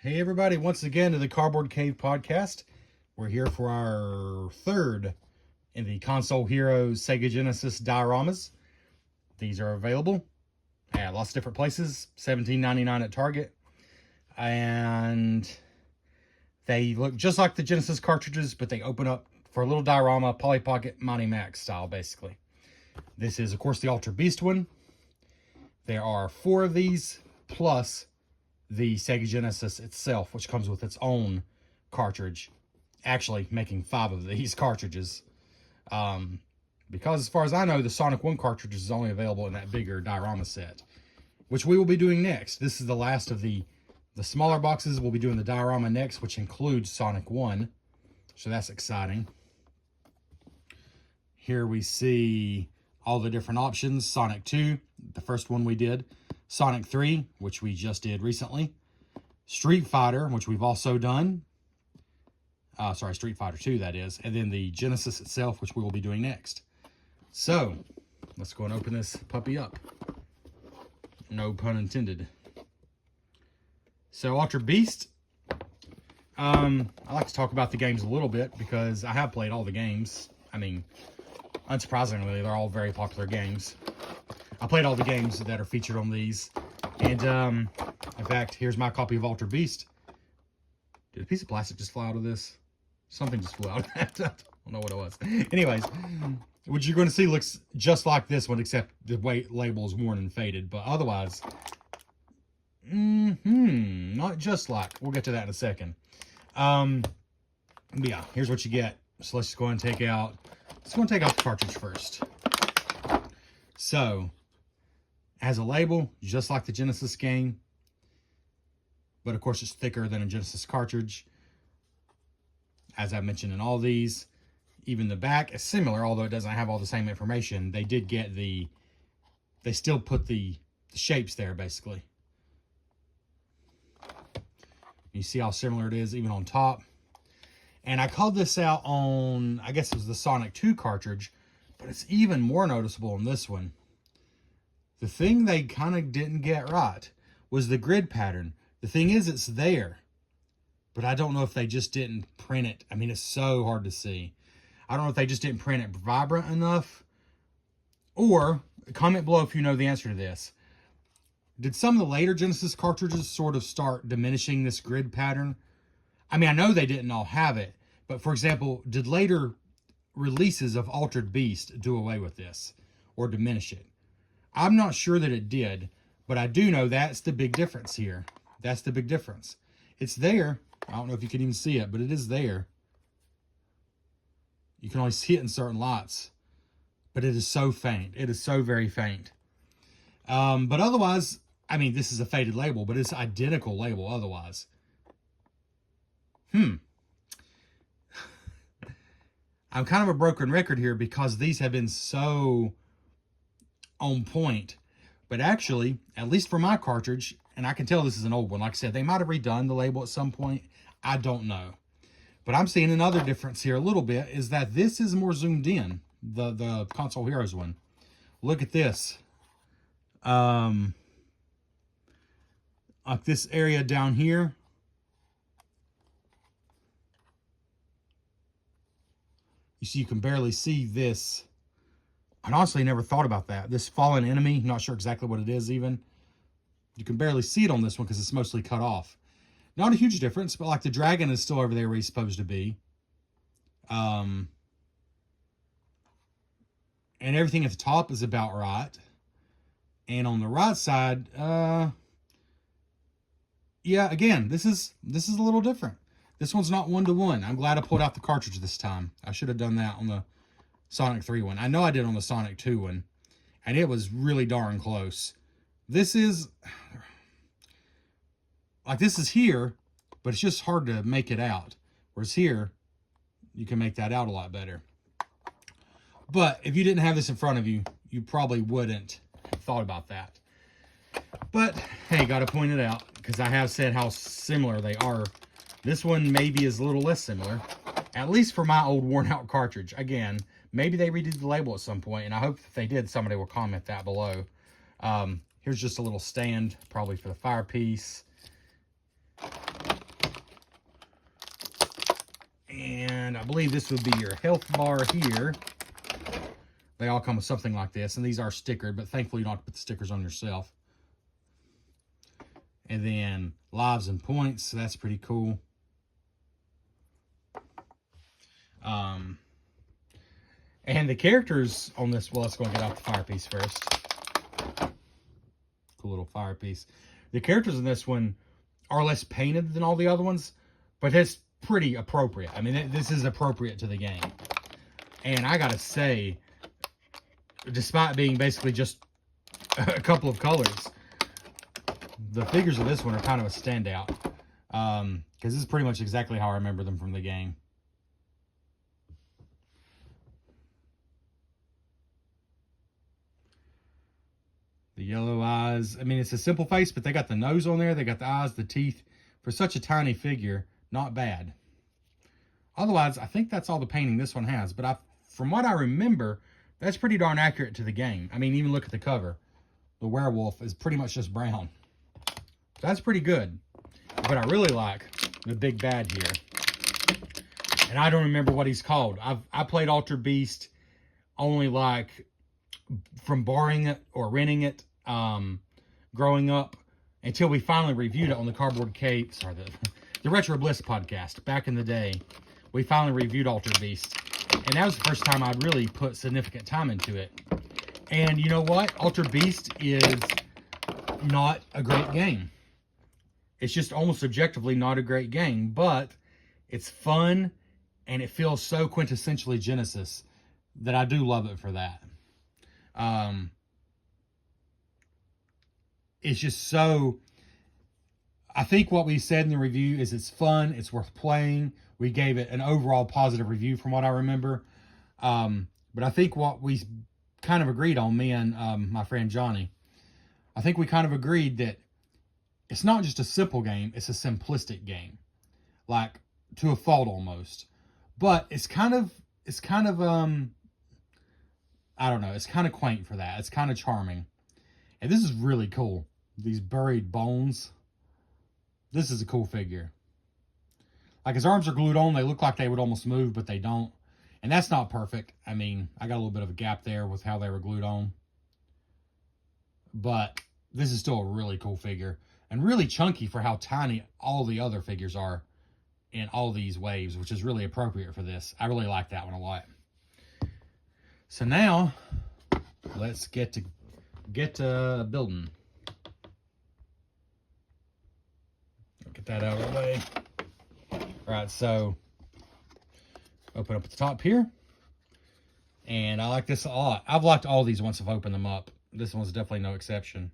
Hey everybody, once again to the Cardboard Cave podcast. We're here for our third in the Console Heroes Sega Genesis dioramas. These are available at lots of different places, $17.99 at Target. And they look just like the Genesis cartridges, but they open up for a little diorama, Polly Pocket Monty Max style, basically. This is, of course, the Ultra Beast one. There are 4 of these, plus the Sega Genesis itself, which comes with its own cartridge. Actually, making 5 of these cartridges. Because as far as I know, the Sonic 1 cartridge is only available in that bigger diorama set, which we will be doing next. This is the last of the smaller boxes. We'll be doing the diorama next, which includes Sonic 1. So that's exciting. Here we see all the different options. Sonic 2, the first one we did. Sonic 3, which we just did recently. Street Fighter, which we've also done. Street Fighter 2, that is. And then the Genesis itself, which we will be doing next. So, let's go and open this puppy up. No pun intended. So, Ultra Beast. I like to talk about the games a little bit because I have played all the games. I mean, unsurprisingly, they're all very popular games. I played all the games that are featured on these. And, in fact, here's my copy of Ultra Beast. Did a piece of plastic just fly out of this? Something just flew out of that. I don't know what it was. Anyways, what you're going to see looks just like this one, except the weight label is worn and faded. But otherwise, not just like. We'll get to that in a second. But yeah, here's what you get. So let's just go ahead and take out, the cartridge first. So, has a label, just like the Genesis game. But of course, it's thicker than a Genesis cartridge. As I mentioned in all these, even the back is similar, although it doesn't have all the same information. They did get they still put the shapes there, basically. You see how similar it is, even on top. And I called this out on, I guess it was the Sonic 2 cartridge, but it's even more noticeable on this one. The thing they kind of didn't get right was the grid pattern. The thing is, it's there, but I don't know if they just didn't print it. I mean, it's so hard to see. I don't know if they just didn't print it vibrant enough, or comment below if you know the answer to this. Did some of the later Genesis cartridges sort of start diminishing this grid pattern? I mean, I know they didn't all have it, but for example, did later releases of Altered Beast do away with this or diminish it? I'm not sure that it did, but I do know that's the big difference here. That's the big difference. It's there. I don't know if you can even see it, but it is there. You can only see it in certain lights, but it is so faint. It is so very faint. But otherwise, I mean, this is a faded label, but it's identical label otherwise. I'm kind of a broken record here because these have been so on point. But actually, at least for my cartridge, and I can tell this is an old one. Like I said, they might have redone the label at some point. I don't know. But I'm seeing another difference here a little bit is that this is more zoomed in, the Console Heroes one. Look at this. Like this area down here. You see, you can barely see this. I honestly never thought about that. This fallen enemy, not sure exactly what it is even. You can barely see it on this one because it's mostly cut off. Not a huge difference, but like the dragon is still over there where he's supposed to be. And everything at the top is about right. And on the right side, yeah, again, this is a little different. This one's not 1-to-1. I'm glad I pulled out the cartridge this time. I should have done that on the Sonic 3 one. I know I did on the Sonic 2 one, and it was really darn close. This is, like this is here, but it's just hard to make it out. Whereas here, you can make that out a lot better. But if you didn't have this in front of you, you probably wouldn't have thought about that. But, hey, got to point it out, because I have said how similar they are. This one maybe is a little less similar, at least for my old worn-out cartridge. Again, maybe they redid the label at some point, and I hope if they did, somebody will comment that below. Here's just a little stand, probably for the firepiece. I believe this would be your health bar here. They all come with something like this, and these are stickered, but thankfully you don't have to put the stickers on yourself. And then lives and points, so that's pretty cool. And the characters on this, well, let's go and get out the fire piece first. Cool little fire piece. The characters in this one are less painted than all the other ones, but it's pretty appropriate. I mean, this is appropriate to the game. And I gotta say, despite being basically just a couple of colors, the figures of this one are kind of a standout. Because this is pretty much exactly how I remember them from the game. The yellow eyes. I mean, it's a simple face, but they got the nose on there. They got the eyes, the teeth. For such a tiny figure, not bad. Otherwise, I think that's all the painting this one has. But from what I remember, that's pretty darn accurate to the game. I mean, even look at the cover. The werewolf is pretty much just brown. That's pretty good. But I really like the big bad here. And I don't remember what he's called. I played Altered Beast only like from borrowing it or renting it growing up until we finally reviewed it on the Cardboard Cave. Sorry, the Retro Bliss podcast. Back in the day, we finally reviewed Altered Beast. And that was the first time I'd really put significant time into it. And you know what? Altered Beast is not a great game. It's just almost objectively not a great game, but it's fun and it feels so quintessentially Genesis that I do love it for that. It's just so, I think what we said in the review is it's fun, it's worth playing. We gave it an overall positive review from what I remember. But I think what we kind of agreed on, me and my friend Johnny, I think we kind of agreed that it's not just a simple game, it's a simplistic game. Like, to a fault almost. But it's kind of, I don't know, it's kind of quaint for that. It's kind of charming. And this is really cool. These buried bones. This is a cool figure. Like, his arms are glued on. They look like they would almost move, but they don't. And that's not perfect. I mean, I got a little bit of a gap there with how they were glued on. But this is still a really cool figure. And really chunky for how tiny all the other figures are in all these waves, which is really appropriate for this. I really like that one a lot. So now, let's get to building. Get that out of the way. All right, so open up at the top here. And I like this a lot. I've liked all these once I've opened them up. This one's definitely no exception.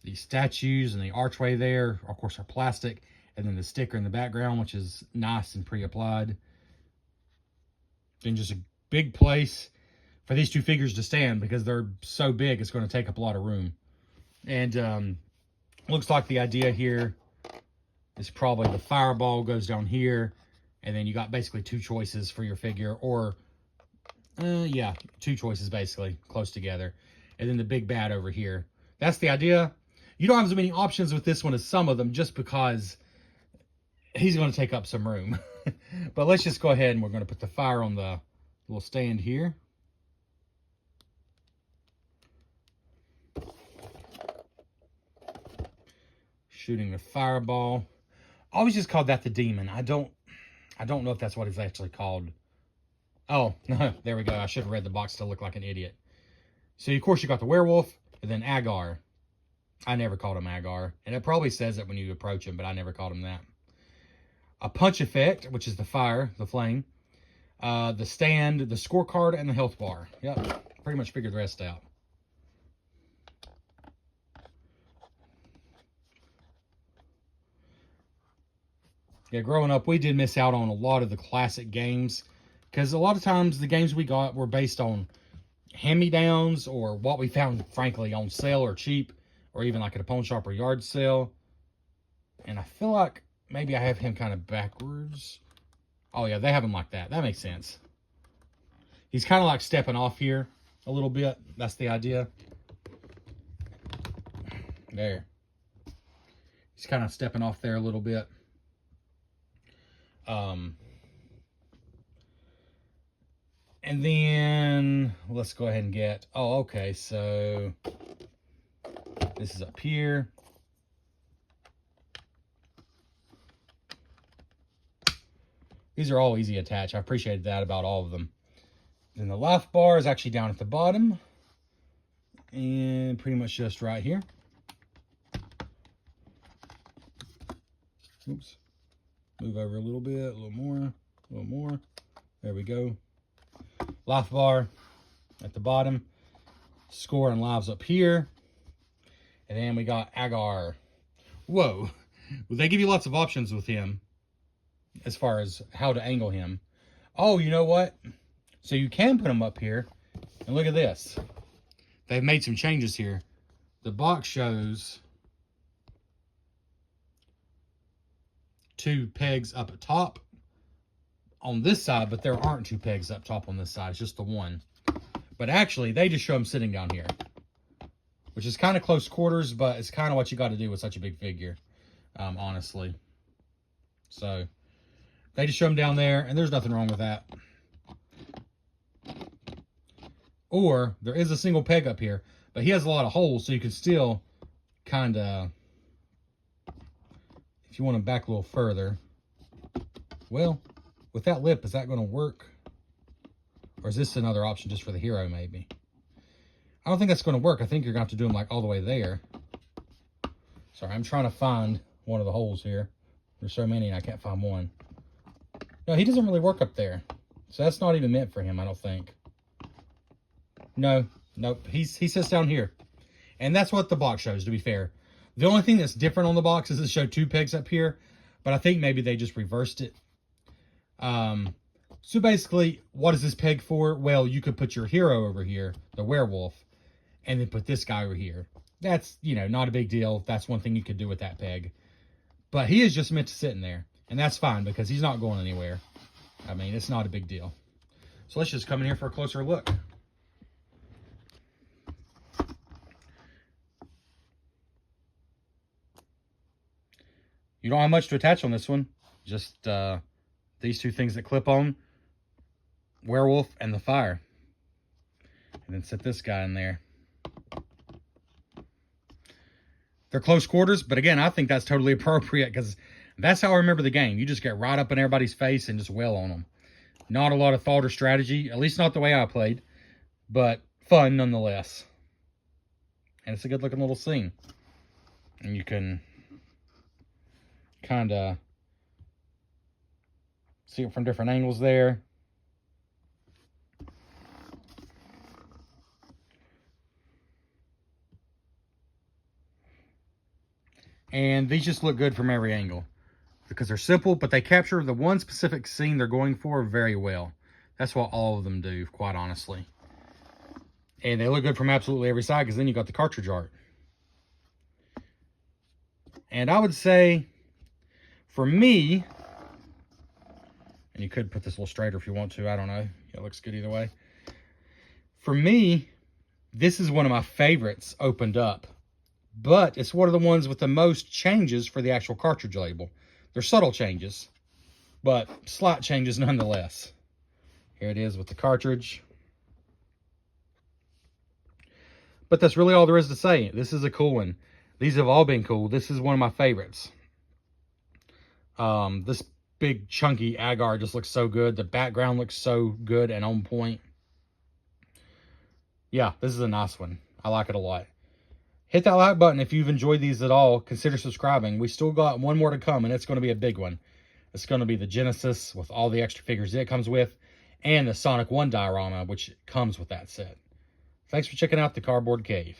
These statues and the archway there, of course, are plastic. And then the sticker in the background, which is nice and pre-applied. Then just a big place for these two figures to stand because they're so big, it's going to take up a lot of room. And looks like the idea here is probably the fireball goes down here. And then you got basically two choices for your figure. Or, yeah, two choices basically close together. And then the big bad over here. That's the idea. You don't have as many options with this one as some of them just because he's going to take up some room. But let's just go ahead and we're going to put the fire on the little stand here. Shooting the fireball. I always just called that the demon. I don't know if that's what it's actually called. Oh, no, there we go. I should have read the box to look like an idiot. So, of course, you got the werewolf and then Agar. I never called him Agar. And it probably says it when you approach him, but I never called him that. A punch effect, which is the fire, the flame. The stand, the scorecard, and the health bar. Yep, pretty much figured the rest out. Yeah, growing up, we did miss out on a lot of the classic games. Because a lot of times the games we got were based on hand-me-downs or what we found, frankly, on sale or cheap. Or even like at a pawn shop or yard sale. And I feel like maybe I have him kind of backwards. Oh, yeah, they have him like that. That makes sense. He's kind of like stepping off here a little bit. That's the idea. There. He's kind of stepping off there a little bit. And then let's go ahead and get, oh, okay, so this is up here. These are all easy to attach. I appreciated that about all of them. Then the life bar is actually down at the bottom. And pretty much just right here. Oops. Move over a little bit, a little more. There we go. Life bar at the bottom. Score and lives up here. And then we got Agar. Whoa. Well, they give you lots of options with him as far as how to angle him. Oh, you know what? So you can put him up here. And look at this. They've made some changes here. The box shows 2 pegs up at top on this side, but there aren't 2 pegs up top on this side. It's just the one. But actually, they just show him sitting down here, which is kind of close quarters, but it's kind of what you got to do with such a big figure, honestly. So they just show him down there, and there's nothing wrong with that. Or there is a single peg up here, but he has a lot of holes, so you can still kind of, if you want to back a little further. Well, with that lip, is that going to work? Or is this another option just for the hero, maybe? I don't think that's going to work. I think you're going to have to do them like all the way there. Sorry, I'm trying to find one of the holes here. There's so many and I can't find one. No, he doesn't really work up there. So that's not even meant for him, I don't think. No, nope. He sits down here. And that's what the box shows, to be fair. The only thing that's different on the box is it showed 2 pegs up here. But I think maybe they just reversed it. So basically, what is this peg for? Well, you could put your hero over here, the werewolf, and then put this guy over here. That's, you know, not a big deal. That's one thing you could do with that peg. But he is just meant to sit in there. And that's fine because he's not going anywhere. I mean, it's not a big deal. So let's just come in here for a closer look. You don't have much to attach on this one. Just these 2 things that clip on. Werewolf and the fire. And then set this guy in there. They're close quarters, but again, I think that's totally appropriate because that's how I remember the game. You just get right up in everybody's face and just wail on them. Not a lot of thought or strategy, at least not the way I played, but fun nonetheless. And it's a good looking little scene. And you can kind of see it from different angles there. And these just look good from every angle because they're simple, but they capture the one specific scene they're going for very well. That's what all of them do, quite honestly. And they look good from absolutely every side because then you got the cartridge art. And I would say, for me, and you could put this a little straighter if you want to, I don't know. It looks good either way. For me, this is one of my favorites opened up. But it's one of the ones with the most changes for the actual cartridge label. They're subtle changes, but slight changes nonetheless. Here it is with the cartridge. But that's really all there is to say. This is a cool one. These have all been cool. This is one of my favorites. This big chunky Agar just looks so good. The background looks so good and on point. Yeah, this is a nice one. I like it a lot. Hit that like button if you've enjoyed these at all. Consider subscribing. We still got one more to come, and it's going to be a big one. It's going to be the Genesis with all the extra figures it comes with, and the Sonic 1 diorama, which comes with that set. Thanks for checking out the Cardboard Cave.